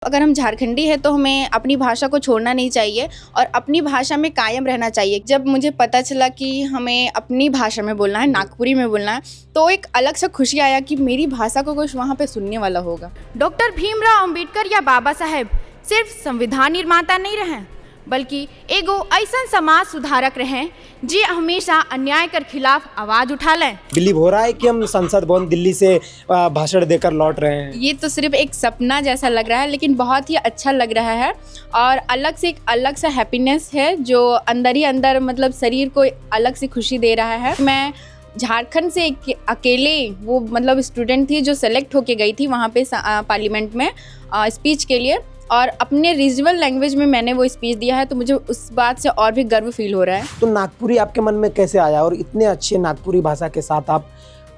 अगर हम झारखंडी हैं तो हमें अपनी भाषा को छोड़ना नहीं चाहिए और अपनी भाषा में कायम रहना चाहिए। जब मुझे पता चला कि हमें अपनी भाषा में बोलना है, नागपुरी में बोलना है, तो एक अलग सा खुशी आया कि मेरी भाषा को कुछ वहाँ पे सुनने वाला होगा। डॉक्टर भीमराव अंबेडकर या बाबा साहेब सिर्फ संविधान निर्माता नहीं रहे, बल्कि एगो ऐसा समाज सुधारक रहे जे हमेशा अन्याय कर खिलाफ आवाज उठा लें। बिलीव हो रहा है कि हम संसद भवन दिल्ली से भाषण देकर लौट रहे हैं। ये तो सिर्फ एक सपना जैसा लग रहा है, लेकिन बहुत ही अच्छा लग रहा है और एक अलग सा हैप्पीनेस है जो अंदर ही अंदर मतलब शरीर को अलग सी खुशी दे रहा है। मैं झारखंड से अकेले वो मतलब स्टूडेंट थी जो सेलेक्ट होके गई थी वहाँ पे पार्लियामेंट में स्पीच के लिए, और अपने रीजनल लैंग्वेज में मैंने वो स्पीच दिया है, तो मुझे उस बात से और भी गर्व फील हो रहा है। तो नागपुरी आपके मन में कैसे आया, और इतने अच्छे नागपुरी भाषा के साथ आप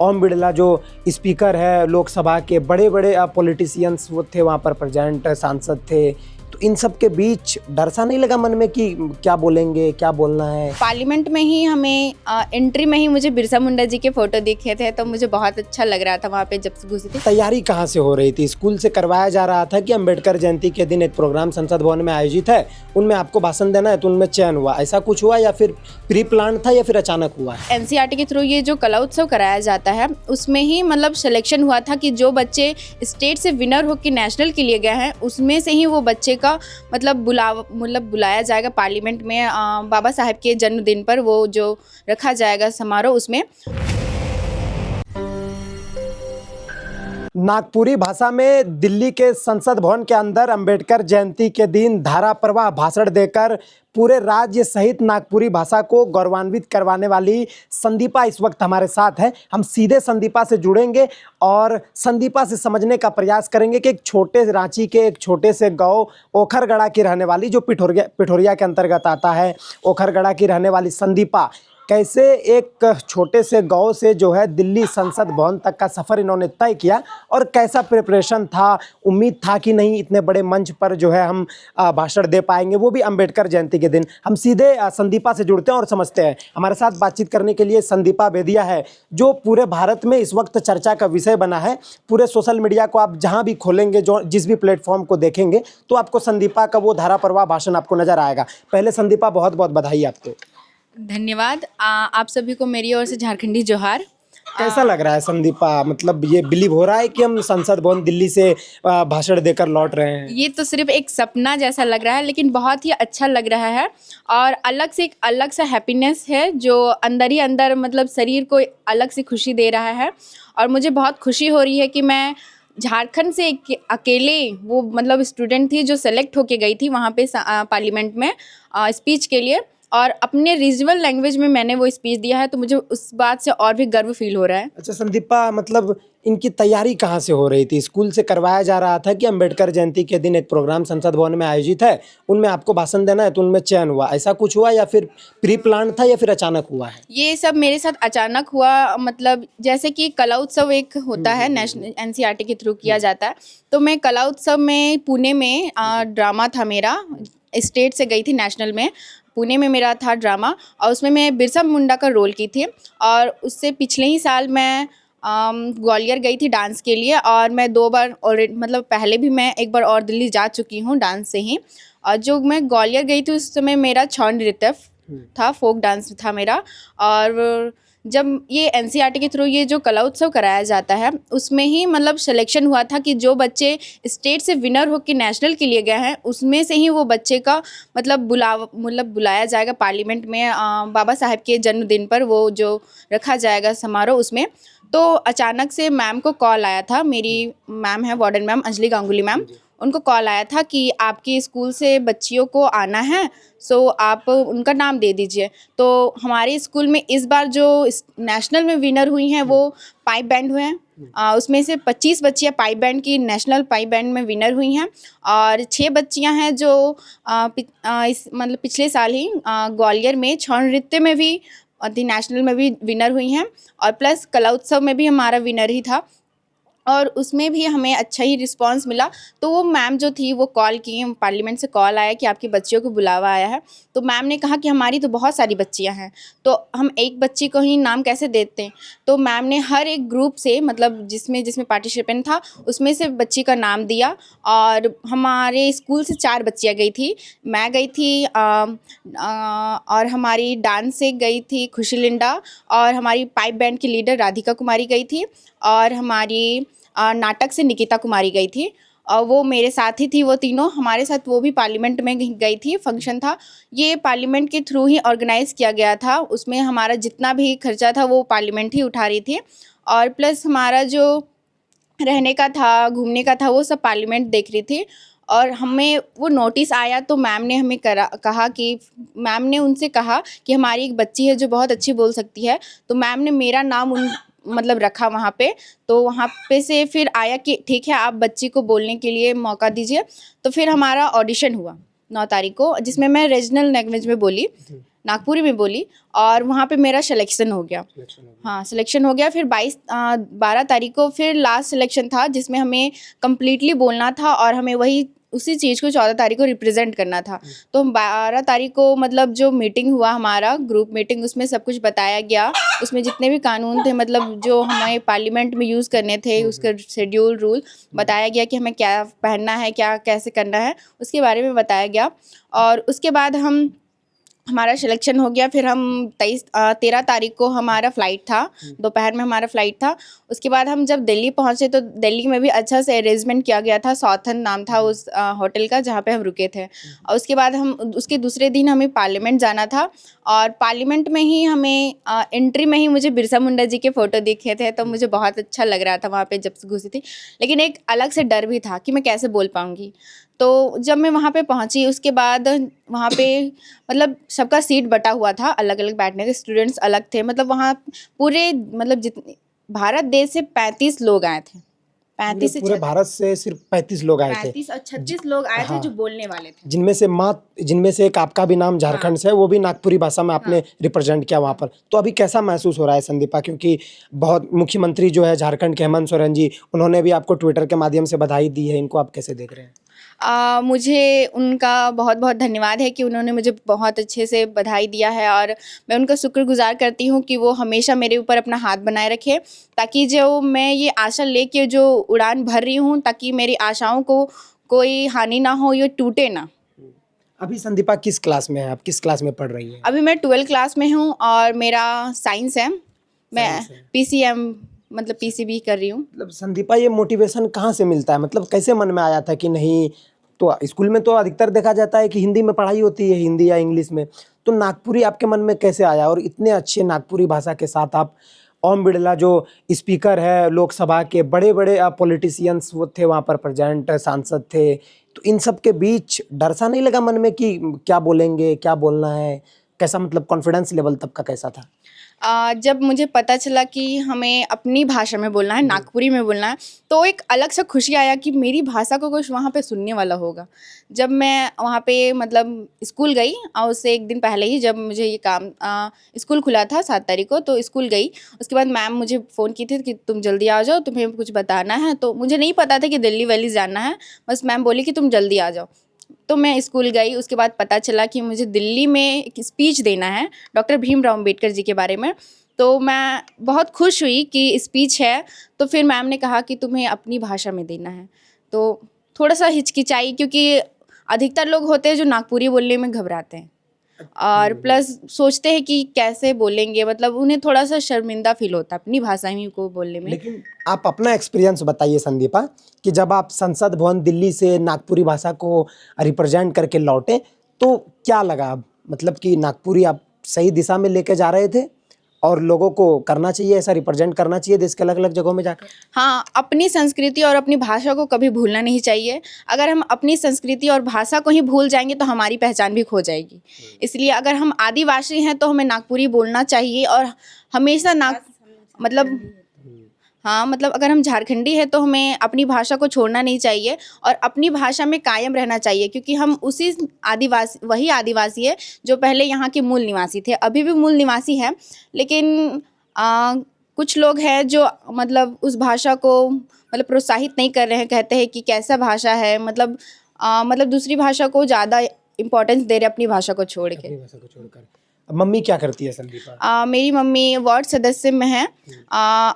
ओम बिड़ला जो स्पीकर है लोकसभा के, बड़े बड़े पॉलिटिशियंस वो थे वहाँ पर प्रेजेंट, सांसद थे, तो इन सब के बीच डर सा नहीं लगा मन में कि क्या बोलेंगे, क्या बोलना है? पार्लियामेंट में ही हमें एंट्री में ही मुझे बिरसा मुंडा जी के फोटो दिखे थे, तो मुझे बहुत अच्छा लग रहा था वहाँ पे जब से घुसी थी। तैयारी कहाँ से हो रही थी? स्कूल से करवाया जा रहा था कि अम्बेडकर जयंती के दिन एक प्रोग्राम संसद भवन में आयोजित है, उनमें आपको भाषण देना है, तो उनमें चयन हुआ, ऐसा कुछ हुआ या फिर प्री प्लान था या फिर अचानक हुआ? एनसीईआरटी के थ्रू ये जो कला उत्सव कराया जाता है उसमें ही मतलब सिलेक्शन हुआ था कि जो बच्चे स्टेट से विनर होकर नेशनल के लिए गए हैं उसमें से ही वो बच्चे का मतलब बुलाया जाएगा पार्लियामेंट में बाबा साहेब के जन्मदिन पर, वो जो रखा जाएगा समारोह उसमें। नागपुरी भाषा में दिल्ली के संसद भवन के अंदर अंबेडकर जयंती के दिन धारा प्रवाह भाषण देकर पूरे राज्य सहित नागपुरी भाषा को गौरवान्वित करवाने वाली संदीपा इस वक्त हमारे साथ है। हम सीधे संदीपा से जुड़ेंगे और संदीपा से समझने का प्रयास करेंगे कि एक छोटे रांची के एक छोटे से गांव ओखरगढ़ा की रहने वाली, जो पिठोरिया के अंतर्गत आता है, ओखरगढ़ा की रहने वाली संदीपा कैसे एक छोटे से गांव से जो है दिल्ली संसद भवन तक का सफ़र इन्होंने तय किया, और कैसा प्रिपरेशन था, उम्मीद था कि नहीं इतने बड़े मंच पर जो है हम भाषण दे पाएंगे, वो भी अंबेडकर जयंती के दिन। हम सीधे संदीपा से जुड़ते हैं और समझते हैं। हमारे साथ बातचीत करने के लिए संदीपा बेदिया है, जो पूरे भारत में इस वक्त चर्चा का विषय बना है। पूरे सोशल मीडिया को आप जहाँ भी खोलेंगे, जो जिस भी प्लेटफॉर्म को देखेंगे, तो आपको संदीपा का वो धारा प्रवाह भाषण आपको नजर आएगा। पहले संदीपा बहुत बहुत बधाई आपको। धन्यवाद। आप सभी को मेरी ओर से झारखंडी जोहार। कैसा लग रहा है संदीपा, मतलब ये बिलीव हो रहा है कि हम संसद भवन दिल्ली से भाषण देकर लौट रहे हैं? ये तो सिर्फ एक सपना जैसा लग रहा है, लेकिन बहुत ही अच्छा लग रहा है और एक अलग सा हैप्पीनेस है जो अंदर ही अंदर मतलब शरीर को अलग सी खुशी दे रहा है। और मुझे बहुत खुशी हो रही है कि मैं झारखंड से अकेले वो मतलब स्टूडेंट थी जो सेलेक्ट होके गई थी वहाँ पे पार्लियामेंट में स्पीच के लिए, और अपने रीजनल लैंग्वेज में मैंने वो स्पीच दिया है, तो मुझे उस बात से और भी गर्व फील हो रहा है। अच्छा संदीपा, मतलब इनकी तैयारी कहाँ से हो रही थी? स्कूल से करवाया जा रहा था कि अम्बेडकर जयंती के दिन एक प्रोग्राम संसद भवन में आयोजित है, उनमें आपको भाषण देना है, तो उनमें चयन हुआ, ऐसा कुछ हुआ या फिर प्री प्लान था या फिर अचानक हुआ है? ये सब मेरे साथ अचानक हुआ, मतलब जैसे कि कला उत्सव एक होता है नेशनल एनसीईआरटी के थ्रू किया जाता है, तो मैं कला उत्सव में पुणे में ड्रामा था मेरा, स्टेट से गई थी नेशनल में, पुणे में मेरा था ड्रामा, और उसमें मैं बिरसा मुंडा का रोल की थी। और उससे पिछले ही साल मैं ग्वालियर गई थी डांस के लिए, और मैं 2 बार ऑलरेडी मतलब पहले भी मैं एक बार और दिल्ली जा चुकी हूँ डांस से ही। और जो मैं ग्वालियर गई थी उस समय मेरा छौ नृत्य था, फोक डांस था मेरा। और जब ये एनसीईआरटी के थ्रू ये जो कला उत्सव कराया जाता है उसमें ही मतलब सिलेक्शन हुआ था कि जो बच्चे स्टेट से विनर होकर नेशनल के लिए गए हैं उसमें से ही वो बच्चे का मतलब बुलाया जाएगा पार्लियामेंट में बाबा साहेब के जन्मदिन पर, वो जो रखा जाएगा समारोह उसमें। तो अचानक से मैम को कॉल आया था, मेरी मैम है warden ma'am Anjali Ganguly ma'am, उनको कॉल आया था कि आपके स्कूल से बच्चियों को आना है, सो आप उनका नाम दे दीजिए। तो हमारे स्कूल में इस बार जो नेशनल में विनर हुई हैं वो पाइप बैंड हुए हैं, उसमें से 25 बच्चियां पाइप बैंड की नेशनल पाइप बैंड में विनर हुई हैं, और 6 बच्चियां हैं जो मतलब पिछले साल ही ग्वालियर में छौ नृत्य में भी नेशनल में भी विनर हुई हैं, और प्लस कला उत्सव में भी हमारा विनर ही था। और उसमें भी हमें अच्छा ही रिस्पांस मिला। तो वो मैम जो थी वो कॉल की, पार्लियामेंट से कॉल आया कि आपकी बच्चियों को बुलावा आया है। तो मैम ने कहा कि हमारी तो बहुत सारी बच्चियां हैं, तो हम एक बच्ची को ही नाम कैसे देते हैं। तो मैम ने हर एक ग्रुप से, मतलब जिसमें जिसमें पार्टिसिपेंट था उसमें से बच्ची का नाम दिया। और हमारे स्कूल से 4 बच्चियाँ गई थी, मैं गई थी और हमारी डांस से गई थी खुशी लिंडा, और हमारी पाइप बैंड की लीडर राधिका कुमारी गई थी, और हमारी नाटक से निकिता कुमारी गई थी। और वो मेरे साथ ही थी, वो तीनों हमारे साथ, वो भी पार्लियामेंट में गई थी, फंक्शन था। ये पार्लियामेंट के थ्रू ही ऑर्गेनाइज़ किया गया था, उसमें हमारा जितना भी खर्चा था वो पार्लियामेंट ही उठा रही थी, और प्लस हमारा जो रहने का था, घूमने का था, वो सब पार्लियामेंट देख रही थी। और हमें वो नोटिस आया तो मैम ने हमें कहा कि मैम ने उनसे कहा कि हमारी एक बच्ची है जो बहुत अच्छी बोल सकती है। तो मैम ने मेरा नाम मतलब रखा वहाँ पे। तो वहाँ पे से फिर आया कि ठीक है, आप बच्ची को बोलने के लिए मौका दीजिए। तो फिर हमारा ऑडिशन हुआ 9 तारीख को, जिसमें मैं रीजनल लैंग्वेज में बोली, नागपुरी में बोली, और वहाँ पे मेरा सिलेक्शन हो गया। हाँ, सिलेक्शन हो गया। फिर 12 तारीख को फिर लास्ट सिलेक्शन था, जिसमें हमें कम्प्लीटली बोलना था, और हमें वही उसी चीज़ को 14 तारीख को रिप्रेजेंट करना था। तो 12 तारीख को मतलब जो मीटिंग हुआ हमारा ग्रुप मीटिंग, उसमें सब कुछ बताया गया। उसमें जितने भी कानून थे, मतलब जो हमें पार्लियामेंट में यूज़ करने थे, उसका शेड्यूल रूल बताया गया कि हमें क्या पहनना है, क्या कैसे करना है, उसके बारे में बताया गया। और उसके बाद हमारा सिलेक्शन हो गया। फिर हम 13 तारीख को हमारा फ़्लाइट था, दोपहर में हमारा फ़्लाइट था। उसके बाद हम जब दिल्ली पहुँचे तो दिल्ली में भी अच्छा से अरेंजमेंट किया गया था, सॉथन नाम था उस होटल का जहाँ पे हम रुके थे। और उसके बाद हम उसके दूसरे दिन हमें पार्लियामेंट जाना था, और पार्लियामेंट में ही हमें एंट्री में ही मुझे बिरसा मुंडा जी के फ़ोटो दिखे थे, तो मुझे बहुत अच्छा लग रहा था वहाँ पे जब से घुसी थी। लेकिन एक अलग से डर भी था कि मैं कैसे बोल पाऊँगी। तो जब मैं वहाँ पे पहुँची, उसके बाद वहाँ पे मतलब सबका सीट बटा हुआ था, अलग अलग बैठने के, स्टूडेंट्स अलग थे। मतलब वहाँ पूरे मतलब जितने भारत देश से 35 लोग आए थे, 35 से पूरे भारत से सिर्फ 35 लोग आए थे, 35 और 36 लोग आए थे जो बोलने वाले थे। जिनमें से एक आपका भी नाम झारखंड से है, वो भी नागपुरी भाषा में आपने रिप्रेजेंट किया वहाँ पर। तो अभी कैसा महसूस हो रहा है संदीपा, क्योंकि बहुत मुख्यमंत्री जो है झारखंड के हेमंत सोरेन जी, उन्होंने भी आपको ट्विटर के माध्यम से बधाई दी है, इनको आप कैसे देख रहे हैं? मुझे उनका बहुत बहुत धन्यवाद है कि उन्होंने मुझे बहुत अच्छे से बधाई दिया है, और मैं उनका शुक्रगुजार करती हूँ कि वो हमेशा मेरे ऊपर अपना हाथ बनाए रखे, ताकि जो मैं ये आशा लेके जो उड़ान भर रही हूँ, ताकि मेरी आशाओं को कोई हानि ना हो, ये टूटे ना। अभी संदीपा किस क्लास में है, आप किस क्लास में पढ़ रही हैं? अभी मैं 12th क्लास में हूँ, और मेरा साइंस है। मैं PCM मतलब PCB कर रही हूँ। मतलब संदीपा, ये मोटिवेशन कहाँ से मिलता है? मतलब कैसे मन में आया था कि नहीं, तो स्कूल में तो अधिकतर देखा जाता है कि हिंदी में पढ़ाई होती है, हिंदी या इंग्लिश में, तो नागपुरी आपके मन में कैसे आया? और इतने अच्छे नागपुरी भाषा के साथ आप, ओम बिड़ला जो स्पीकर है लोकसभा के, बड़े बड़े पॉलिटिशियंस वो थे वहाँ पर प्रेजेंट, सांसद थे, तो इन सब के बीच डर सा नहीं लगा मन में कि क्या बोलेंगे, क्या बोलना है? कैसा मतलब कॉन्फिडेंस लेवल तब का कैसा था? जब मुझे पता चला कि हमें अपनी भाषा में बोलना है, नागपुरी में बोलना है, तो एक अलग सा खुशी आया कि मेरी भाषा को कुछ वहाँ पे सुनने वाला होगा। जब मैं वहाँ पे मतलब स्कूल गई, और उससे एक दिन पहले ही जब मुझे ये काम स्कूल खुला था 7 तारीख को, तो स्कूल गई। उसके बाद मैम मुझे फ़ोन की थी कि तुम जल्दी आ जाओ, तुम्हें कुछ बताना है। तो मुझे नहीं पता था कि दिल्ली वैली जाना है, बस मैम बोली कि तुम जल्दी आ जाओ। तो मैं स्कूल गई। उसके बाद पता चला कि मुझे दिल्ली में एक स्पीच देना है डॉक्टर भीमराव अम्बेडकर जी के बारे में। तो मैं बहुत खुश हुई कि स्पीच है। तो फिर मैम ने कहा कि तुम्हें अपनी भाषा में देना है। तो थोड़ा सा हिचकिचाई, क्योंकि अधिकतर लोग होते हैं जो नागपुरी बोलने में घबराते हैं, और प्लस सोचते हैं कि कैसे बोलेंगे, मतलब उन्हें थोड़ा सा शर्मिंदा फील होता है अपनी भाषा में को बोलने में। लेकिन आप अपना एक्सपीरियंस बताइए संदीपा, कि जब आप संसद भवन दिल्ली से नागपुरी भाषा को रिप्रेजेंट करके लौटे, तो क्या लगा? मतलब कि नागपुरी आप सही दिशा में लेके जा रहे थे, और लोगों को करना चाहिए, ऐसा रिप्रेजेंट करना चाहिए देश के अलग अलग जगहों में जाकर? हाँ, अपनी संस्कृति और अपनी भाषा को कभी भूलना नहीं चाहिए। अगर हम अपनी संस्कृति और भाषा को ही भूल जाएंगे तो हमारी पहचान भी खो जाएगी। इसलिए अगर हम आदिवासी हैं तो हमें नागपुरी बोलना चाहिए, और हमेशा मतलब अगर हम झारखंडी हैं तो हमें अपनी भाषा को छोड़ना नहीं चाहिए, और अपनी भाषा में कायम रहना चाहिए, क्योंकि हम वही आदिवासी है जो पहले यहाँ के मूल निवासी थे, अभी भी मूल निवासी हैं। लेकिन कुछ लोग हैं जो मतलब उस भाषा को मतलब प्रोत्साहित नहीं कर रहे हैं, कहते हैं कि कैसा भाषा है, मतलब दूसरी भाषा को ज़्यादा इम्पोर्टेंस दे रहे हैं अपनी भाषा को छोड़ के। अपनी भाषा को छोड़कर। अब मम्मी क्या करती है संदीपा? मेरी मम्मी वार्ड सदस्य में है,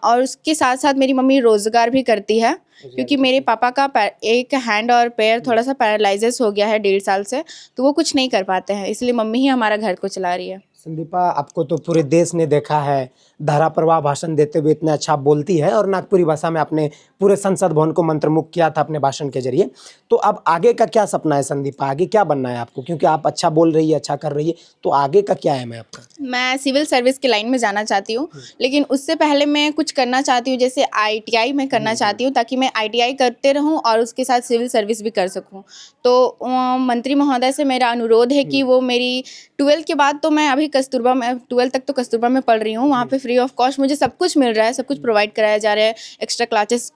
और उसके साथ साथ मेरी मम्मी रोज़गार भी करती है, क्योंकि मेरे पापा का एक हैंड और पैर थोड़ा सा पैरालाइसिस हो गया है 1.5 साल से, तो वो कुछ नहीं कर पाते हैं, इसलिए मम्मी ही हमारा घर को चला रही है। संदीपा, आपको तो पूरे देश ने देखा है धारा प्रवाह भाषण देते हुए, इतना अच्छा बोलती है, और नागपुरी भाषा में आपने पूरे संसद भवन को मंत्रमुग्ध किया था अपने भाषण के जरिए। तो अब आगे का क्या सपना है संदीपा? आगे क्या बनना है आपको? क्योंकि आप अच्छा बोल रही है, अच्छा कर रही है, तो आगे का क्या है? आपका? मैं सिविल सर्विस की लाइन में जाना चाहती हूँ, लेकिन उससे पहले मैं कुछ करना चाहती हूँ, जैसे ITI में करना चाहती हूँ, ताकि मैं ITI करते रहूँ और उसके साथ सिविल सर्विस भी कर सकूँ। तो मंत्री महोदय से मेरा अनुरोध है कि वो मेरी 12th के बाद, तो मैं अभी कस्तूरबा में 12th तक तो कस्तूरबा में पढ़ रही हूँ, वहाँ पे फ्री ऑफ कॉस्ट मुझे सब कुछ मिल रहा है, सब कुछ प्रोवाइड कराया जा रहा है, एक्स्ट्रा क्लासेस,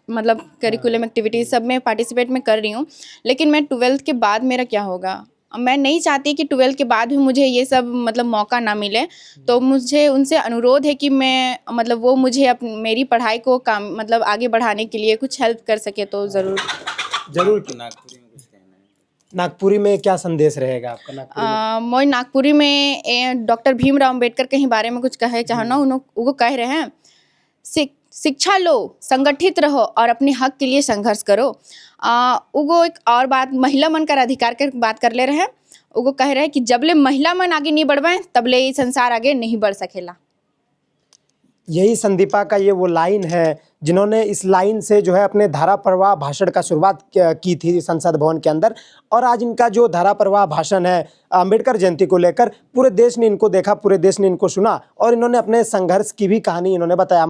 मतलब करिकुलम एक्टिविटीज़ सब में पार्टिसिपेट मैं कर रही हूँ। लेकिन मैं 12th के बाद मेरा क्या होगा? मैं नहीं चाहती कि 12th के बाद भी मुझे ये सब मतलब मौका ना मिले, तो मुझे उनसे अनुरोध है कि मैं मतलब वो मुझे मेरी पढ़ाई को काम मतलब आगे बढ़ाने के लिए कुछ हेल्प कर सके तो ज़रूर। नागपुरी में क्या संदेश रहेगा आपका? नागपुरी में मैं नागपुरी में डॉक्टर भीमराव अम्बेडकर के ही बारे में कुछ कहे चाहना। वो कह रहे हैं, शिक्षा लो, संगठित रहो और अपने हक के लिए संघर्ष करो। वो एक और बात महिला मन का अधिकार की बात कर ले रहे हैं। वो कह रहे हैं कि जबले महिला मन आगे नहीं बढ़वाएं तबले ये संसार आगे नहीं बढ़ सकेला। यही संदीपा का ये वो लाइन है जिन्होंने इस लाइन से जो है अपने धारा प्रवाह भाषण का शुरुआत की थी संसद भवन के अंदर, और आज इनका जो धारा प्रवाह भाषण है अंबेडकर जयंती को लेकर, पूरे देश ने इनको देखा, पूरे देश ने इनको सुना, और इन्होंने अपने संघर्ष की भी कहानी इन्होंने बताया।